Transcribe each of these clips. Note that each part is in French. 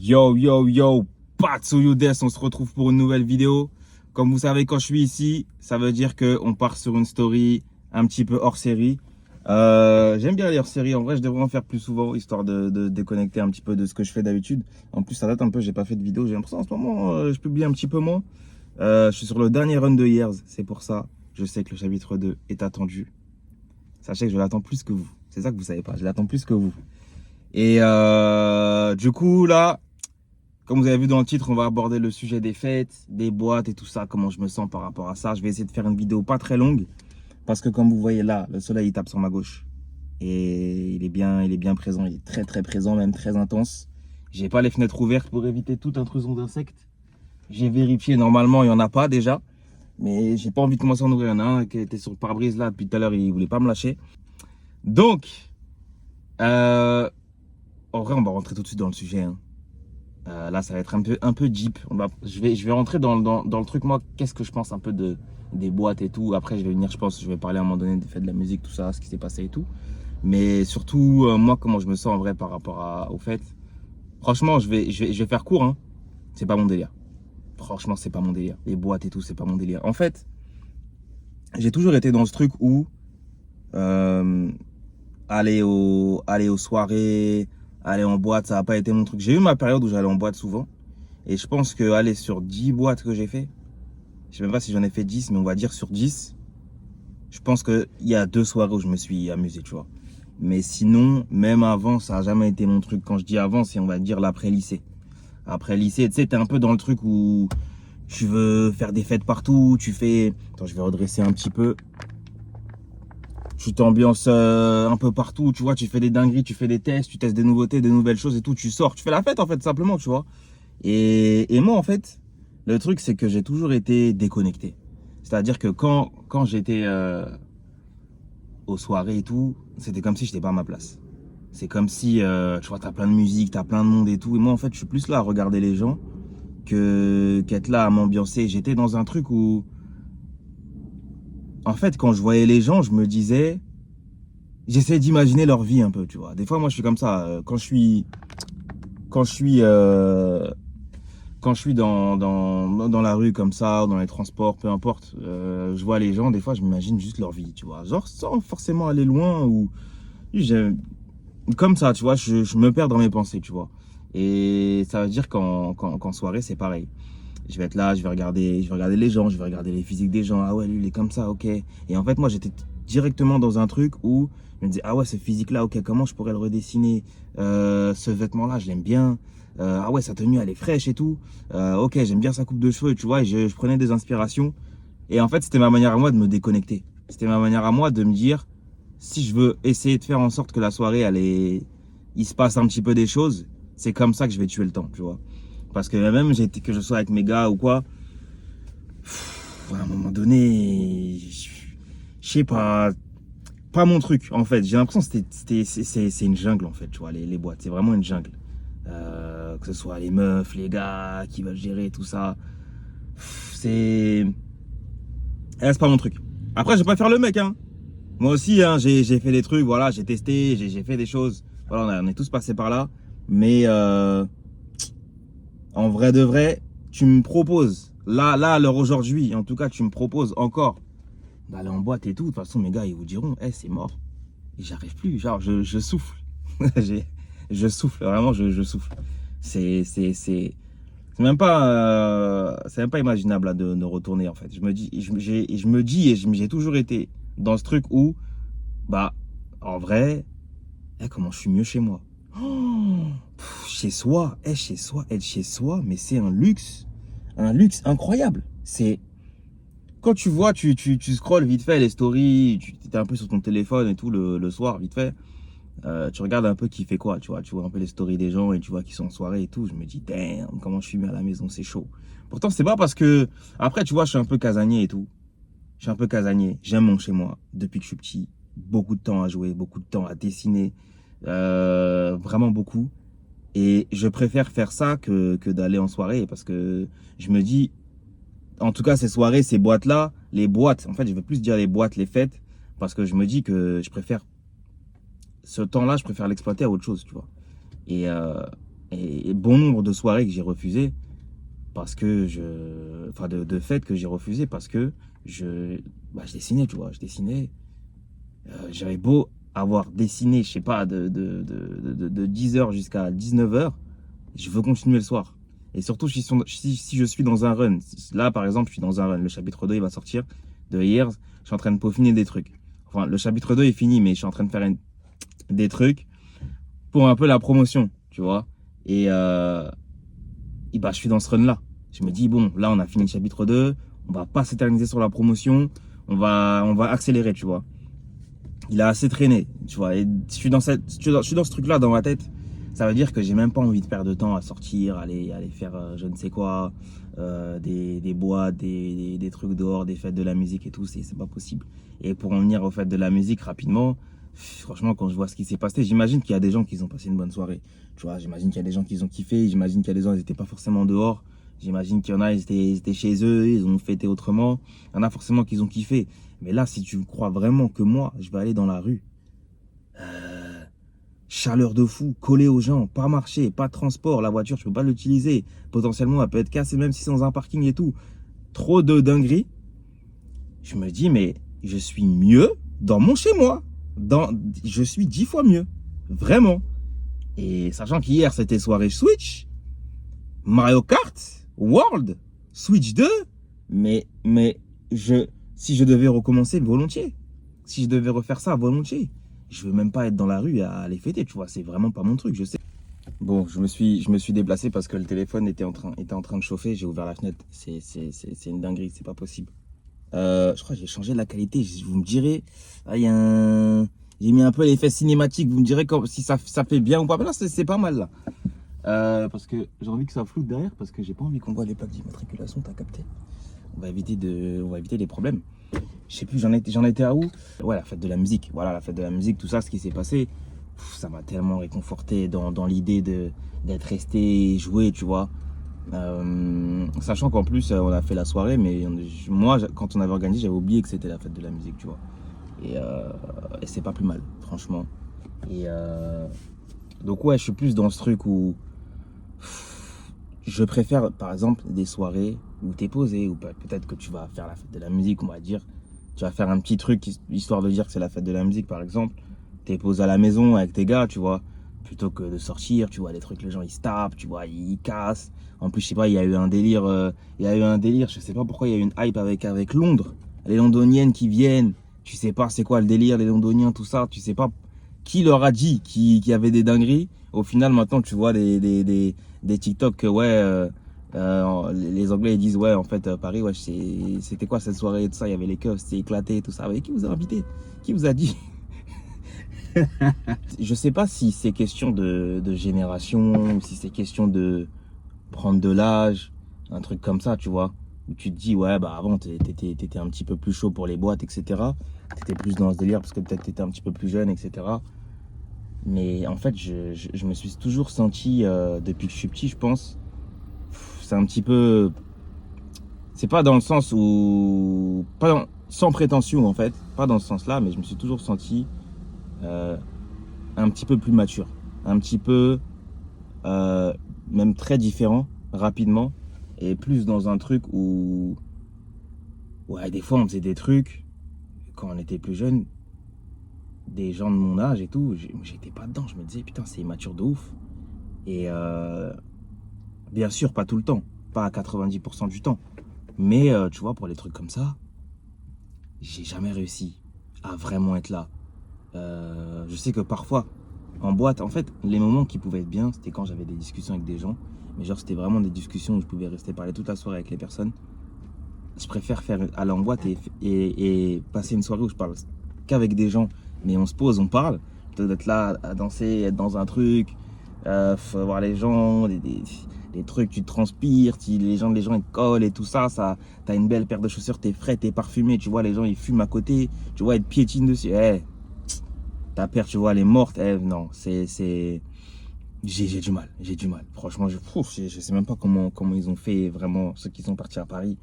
Yo, yo, yo, Patsouyoudes, on se retrouve pour une nouvelle vidéo. Comme vous savez, quand je suis ici, ça veut dire qu'on part sur une story un petit peu hors série. J'aime bien les hors série. En vrai, je devrais en faire plus souvent, histoire de déconnecter un petit peu de ce que je fais d'habitude. En plus, ça date un peu, j'ai pas fait de vidéo. J'ai l'impression en ce moment, je publie un petit peu moins. Je suis sur le dernier run de Years, c'est pour ça. Je sais que le chapitre 2 est attendu. Sachez que je l'attends plus que vous. C'est ça que vous savez pas, je l'attends plus que vous. Et du coup, là, comme vous avez vu dans le titre, on va aborder le sujet des fêtes, des boîtes et tout ça, comment je me sens par rapport à ça. Je vais essayer de faire une vidéo pas très longue, parce que comme vous voyez là, le soleil il tape sur ma gauche. Et il est bien présent, il est très très présent, même très intense. J'ai pas les fenêtres ouvertes pour éviter toute intrusion d'insectes. J'ai vérifié, normalement il y en a pas déjà. Mais j'ai pas envie de commencer à en ouvrir. Il y en a un qui était sur le pare-brise là depuis tout à l'heure, il voulait pas me lâcher. Donc, en vrai, on va rentrer tout de suite dans le sujet. Hein. Là, ça va être un peu deep. Je vais rentrer dans le truc. Moi, qu'est-ce que je pense un peu des boîtes et tout. Après, je vais venir, je vais parler à un moment donné des fêtes de la musique, tout ça, ce qui s'est passé et tout. Mais surtout, moi, comment je me sens en vrai par rapport aux fêtes. Franchement, je vais faire court. Hein. C'est pas mon délire. Franchement, c'est pas mon délire. Les boîtes et tout, c'est pas mon délire. En fait, j'ai toujours été dans ce truc où aller aux soirées, aller en boîte, ça n'a pas été mon truc. J'ai eu ma période où j'allais en boîte souvent. Et je pense que aller sur 10 boîtes que j'ai fait, je sais même pas si j'en ai fait 10, mais on va dire sur 10, je pense qu'il y a 2 soirées où je me suis amusé, tu vois. Mais sinon, même avant, ça n'a jamais été mon truc. Quand je dis avant, c'est on va dire l'après-lycée. Après lycée, tu sais, t'es un peu dans le truc où tu veux faire des fêtes partout, tu fais... Attends, je vais redresser un petit peu. Tu t'ambiances un peu partout, tu vois, tu fais des dingueries, tu fais des tests, tu testes des nouveautés, des nouvelles choses et tout, tu sors, tu fais la fête en fait, simplement, tu vois. Et moi, en fait, le truc, c'est que j'ai toujours été déconnecté. C'est-à-dire que quand j'étais aux soirées et tout, c'était comme si j'étais pas à ma place. C'est comme si, tu vois, t'as plein de musique, t'as plein de monde et tout. Et moi, en fait, je suis plus là à regarder les gens qu'être là à m'ambiancer. J'étais dans un truc où, en fait, quand je voyais les gens, je me disais... J'essaie d'imaginer leur vie un peu, tu vois. Des fois, moi, je suis comme ça. Quand je suis dans la rue comme ça, dans les transports, peu importe, je vois les gens, des fois, je m'imagine juste leur vie, tu vois. Genre, sans forcément aller loin ou... Comme ça, tu vois, je me perds dans mes pensées, tu vois. Et ça veut dire qu'en soirée, c'est pareil. Je vais être là, je vais regarder les gens, je vais regarder les physiques des gens. Ah ouais, lui, il est comme ça, ok. Et en fait, moi, j'étais directement dans un truc où je me disais, ah ouais, ce physique-là, ok, comment je pourrais le redessiner? Ce vêtement-là, je l'aime bien. Ah ouais, sa tenue, elle est fraîche et tout. Ok, j'aime bien sa coupe de cheveux, tu vois. Et je prenais des inspirations. Et en fait, c'était ma manière à moi de me déconnecter. C'était ma manière à moi de me dire, si je veux essayer de faire en sorte que la soirée, il se passe un petit peu des choses, c'est comme ça que je vais tuer le temps, tu vois. Parce que même que je sois avec mes gars ou quoi, à un moment donné, je sais pas mon truc en fait. J'ai l'impression que c'est une jungle en fait, tu vois, les boîtes, c'est vraiment une jungle. Que ce soit les meufs, les gars qui veulent gérer tout ça, c'est c'est pas mon truc. Après, je vais pas faire le mec, hein. Moi aussi, hein, j'ai fait des trucs, voilà, j'ai testé, j'ai fait des choses. Voilà, on est tous passés par là. Mais en vrai de vrai, tu me proposes, là, à l'heure aujourd'hui, en tout cas, tu me proposes encore d'aller en boîte et tout. De toute façon, mes gars, ils vous diront, hey, c'est mort. Et j'arrive plus, genre, je souffle. Je souffle, vraiment, je souffle. C'est c'est même pas imaginable là, de retourner, en fait. Je me dis, j'ai toujours été dans ce truc où, bah, en vrai, comment je suis mieux chez moi. Oh, chez soi, être chez soi, mais c'est un luxe incroyable. C'est quand tu vois, tu scrolles vite fait les stories, tu es un peu sur ton téléphone et tout le soir, vite fait. Tu regardes un peu qui fait quoi, tu vois un peu les stories des gens et tu vois qu'ils sont en soirée et tout. Je me dis, damn, comment je suis mis à la maison, c'est chaud. Pourtant, c'est pas parce que, après, tu vois, je suis un peu casanier et tout. Je suis un peu casanier, j'aime mon chez moi depuis que je suis petit. Beaucoup de temps à jouer, beaucoup de temps à dessiner, vraiment beaucoup. Et je préfère faire ça que d'aller en soirée parce que je me dis, en tout cas ces soirées, ces boîtes-là, les boîtes, en fait je veux plus dire les boîtes, les fêtes, parce que je me dis que je préfère, ce temps-là, je préfère l'exploiter à autre chose, tu vois. Et et bon nombre de soirées que j'ai refusées parce que enfin de fêtes que j'ai refusées parce que je dessinais, tu vois, je dessinais. J'avais beau avoir dessiné, je sais pas, de 10h jusqu'à 19h, je veux continuer le soir. Et surtout si je suis dans un run. Là, par exemple, je suis dans un run. Le chapitre 2, il va sortir de hier. Je suis en train de peaufiner des trucs. Enfin, le chapitre 2 est fini, mais je suis en train de faire des trucs pour un peu la promotion, tu vois. Et bah, je suis dans ce run-là. Je me dis, bon, là, on a fini le chapitre 2. On va pas s'éterniser sur la promotion. On va accélérer, tu vois. Il a assez traîné, tu vois. Et je suis dans ce truc-là dans ma tête. Ça veut dire que j'ai même pas envie de perdre de temps à sortir, aller faire je ne sais quoi, des boîtes, des trucs dehors, des fêtes de la musique et tout. C'est pas possible. Et pour en venir aux fêtes de la musique rapidement, franchement, quand je vois ce qui s'est passé, j'imagine qu'il y a des gens qui ont passé une bonne soirée. Tu vois, j'imagine qu'il y a des gens qui ont kiffé. J'imagine qu'il y a des gens qui n'étaient pas forcément dehors. J'imagine qu'il y en a, ils étaient chez eux, ils ont fêté autrement. Il y en a forcément qui ont kiffé. Mais là, si tu crois vraiment que moi, je vais aller dans la rue, chaleur de fou, collé aux gens, pas marcher, pas de transport, la voiture, je peux pas l'utiliser. Potentiellement, elle peut être cassée même si c'est dans un parking et tout. Trop de dingueries. Je me dis, mais je suis mieux dans mon chez moi. Je suis 10 fois mieux. Vraiment. Et sachant qu'hier, c'était soirée Switch, Mario Kart, World, Switch 2. Mais si je devais recommencer, volontiers. Si je devais refaire ça, volontiers. Je veux même pas être dans la rue à les fêter, tu vois. C'est vraiment pas mon truc, je sais. Bon, je me suis déplacé parce que le téléphone était en train de chauffer. J'ai ouvert la fenêtre. C'est une dinguerie, c'est pas possible. Je crois que j'ai changé la qualité. Vous me direz, ah, j'ai mis un peu l'effet cinématique. Vous me direz si ça fait bien ou pas. Mais là, c'est pas mal là. Parce que j'ai envie que ça floute derrière parce que j'ai pas envie qu'on voit les plaques d'immatriculation, t'as capté. On va éviter les problèmes. Je sais plus, j'en étais à où? Ouais, la fête de la musique. Voilà, la fête de la musique, tout ça, ce qui s'est passé. Ça m'a tellement réconforté dans l'idée d'être resté et jouer, tu vois. Sachant qu'en plus, on a fait la soirée, mais moi, quand on avait organisé, j'avais oublié que c'était la fête de la musique, tu vois. Et c'est pas plus mal, franchement. Donc ouais, je suis plus dans ce truc où je préfère, par exemple, des soirées où t'es posé, ou peut-être que tu vas faire la fête de la musique, on va dire. Tu vas faire un petit truc, histoire de dire que c'est la fête de la musique, par exemple. T'es posé à la maison avec tes gars, tu vois. Plutôt que de sortir, tu vois, des trucs, les gens, ils se tapent, tu vois, ils cassent. En plus, je sais pas, il y a eu un délire, je sais pas pourquoi il y a eu une hype avec Londres. Les Londoniennes qui viennent, tu sais pas c'est quoi le délire, les Londoniens, tout ça, tu sais pas qui leur a dit qu'il y avait des dingueries. Au final, maintenant, tu vois des TikTok que, ouais, les Anglais ils disent, ouais, en fait, Paris, ouais, c'était quoi cette soirée et tout ça, il y avait les keufs, c'était éclaté et tout ça. Mais qui vous a invité? Qui vous a dit? Je sais pas si c'est question de génération ou si c'est question de prendre de l'âge, un truc comme ça, tu vois. Où tu te dis, ouais, bah avant, t'étais un petit peu plus chaud pour les boîtes, etc. T'étais plus dans ce délire parce que peut-être t'étais un petit peu plus jeune, etc. Mais en fait, je me suis toujours senti, depuis que je suis petit, je pense, c'est un petit peu... C'est pas dans le sens où... Sans prétention, en fait. Pas dans ce sens-là, mais je me suis toujours senti un petit peu plus mature. Un petit peu... même très différent, rapidement. Et plus dans un truc où... Ouais, des fois, on faisait des trucs, quand on était plus jeune, des gens de mon âge et tout, j'étais pas dedans. Je me disais, putain, c'est immature de ouf. Et bien sûr, pas tout le temps. Pas à 90% du temps. Mais tu vois, pour les trucs comme ça, j'ai jamais réussi à vraiment être là. Je sais que parfois, en boîte, en fait, les moments qui pouvaient être bien, c'était quand j'avais des discussions avec des gens. Mais genre, c'était vraiment des discussions où je pouvais rester parler toute la soirée avec les personnes. Je préfère aller en boîte et passer une soirée où je parle qu'avec des gens. Mais on se pose, on parle. Plutôt d'être là à danser, être dans un truc, voir les gens, des trucs, tu transpires, les gens ils te collent et tout ça. T'as une belle paire de chaussures, t'es frais, t'es parfumé. Tu vois, les gens ils fument à côté. Tu vois, ils te piétinent dessus. Ta paire, tu vois, elle est morte. Non, j'ai du mal, j'ai du mal. Franchement, je sais même pas comment ils ont fait vraiment, ceux qui sont partis à Paris.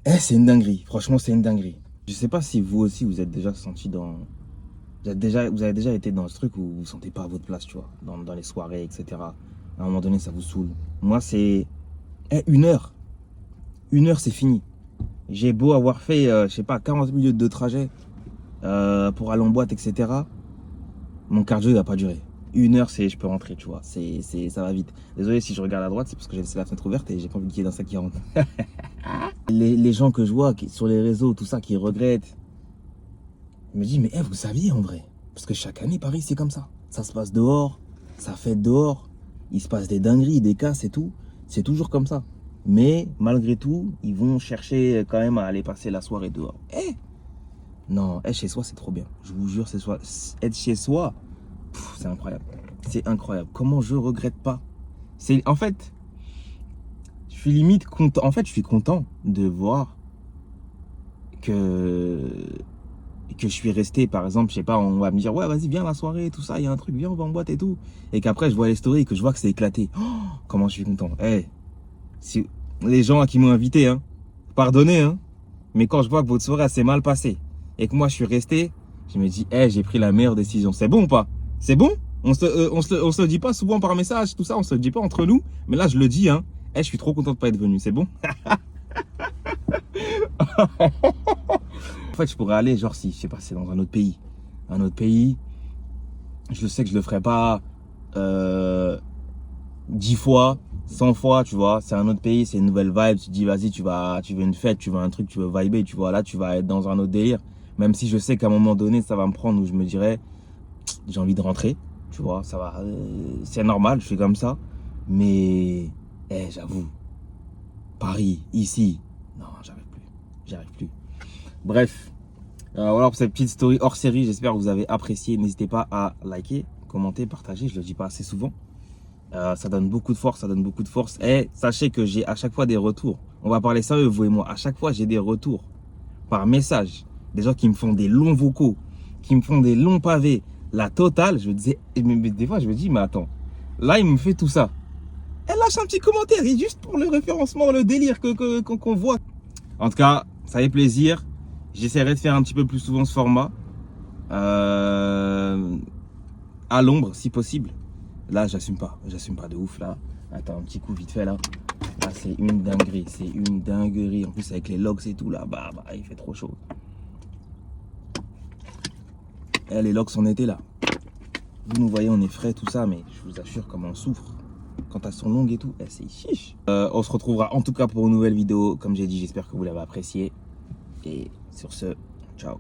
C'est une dinguerie, franchement, c'est une dinguerie. Je sais pas si vous aussi, vous êtes déjà senti dans Vous avez déjà été dans ce truc où vous ne vous sentez pas à votre place, tu vois, dans les soirées, etc. À un moment donné, ça vous saoule. Moi, c'est 1 heure. 1 heure, c'est fini. J'ai beau avoir fait, je sais pas, 40 minutes de trajet pour aller en boîte, etc. Mon cardio, il va pas durer. 1 heure, je peux rentrer, tu vois. Ça va vite. Désolé si je regarde à droite, c'est parce que j'ai laissé la fenêtre ouverte et j'ai pas envie qu'il y ait d'un sac qui rentre. Les gens que je vois sur les réseaux, tout ça, qui regrettent, je me dis, mais vous saviez en vrai. Parce que chaque année, Paris, c'est comme ça. Ça se passe dehors, ça fête dehors, il se passe des dingueries, des casses et tout. C'est toujours comme ça. Mais malgré tout, ils vont chercher quand même à aller passer la soirée dehors. Non, être chez soi, c'est trop bien. Je vous jure, être chez soi, c'est incroyable. C'est incroyable. Comment je regrette pas. En fait, je suis limite content. En fait, je suis content de voir que je suis resté, par exemple, je sais pas, on va me dire, ouais, vas-y, viens la soirée, tout ça, il y a un truc, viens, on va en boîte et tout. Et qu'après, je vois les stories et que je vois que c'est éclaté. Oh, comment je suis content. Si les gens qui m'ont invité, hein, pardonnez, hein, mais quand je vois que votre soirée s'est mal passée et que moi, je suis resté, je me dis, j'ai pris la meilleure décision. C'est bon ou pas? C'est bon? On se le dit pas souvent par message, tout ça, on se le dit pas entre nous. Mais là, je le dis, hein. Je suis trop content de pas être venu, c'est bon? En fait, je pourrais aller, genre, si, je sais pas, c'est dans un autre pays. Un autre pays, je sais que je le ferai pas 10 fois, 100 fois, tu vois. C'est un autre pays, c'est une nouvelle vibe. Tu te dis, vas-y, tu veux une fête, tu veux un truc, tu veux vibrer, tu vois. Là, tu vas être dans un autre délire. Même si je sais qu'à un moment donné, ça va me prendre où je me dirais, j'ai envie de rentrer, tu vois. Ça va, c'est normal, je suis comme ça. Mais, j'avoue, Paris, ici, non, j'arrive plus. Bref, voilà pour cette petite story hors série. J'espère que vous avez apprécié. N'hésitez pas à liker, commenter, partager. Je le dis pas assez souvent. Ça donne beaucoup de force, ça donne beaucoup de force. Et sachez que j'ai à chaque fois des retours. On va parler sérieux, vous et moi. À chaque fois, j'ai des retours par message. Des gens qui me font des longs vocaux, qui me font des longs pavés. La totale, je me disais, mais des fois, je me dis, mais attends, là, il me fait tout ça. Elle lâche un petit commentaire, et juste pour le référencement, le délire qu'on voit. En tout cas, ça fait plaisir. J'essaierai de faire un petit peu plus souvent ce format. À l'ombre, si possible. Là, j'assume pas de ouf, là. Attends, un petit coup vite fait, là. Là, c'est une dinguerie. En plus, avec les logs et tout, là, il fait trop chaud. Les logs en été, là. Vous nous voyez, on est frais, tout ça, mais je vous assure comment on souffre. Quand elles sont longues et tout, c'est chiche. On se retrouvera en tout cas pour une nouvelle vidéo. Comme j'ai dit, j'espère que vous l'avez apprécié. Et sur ce, ciao.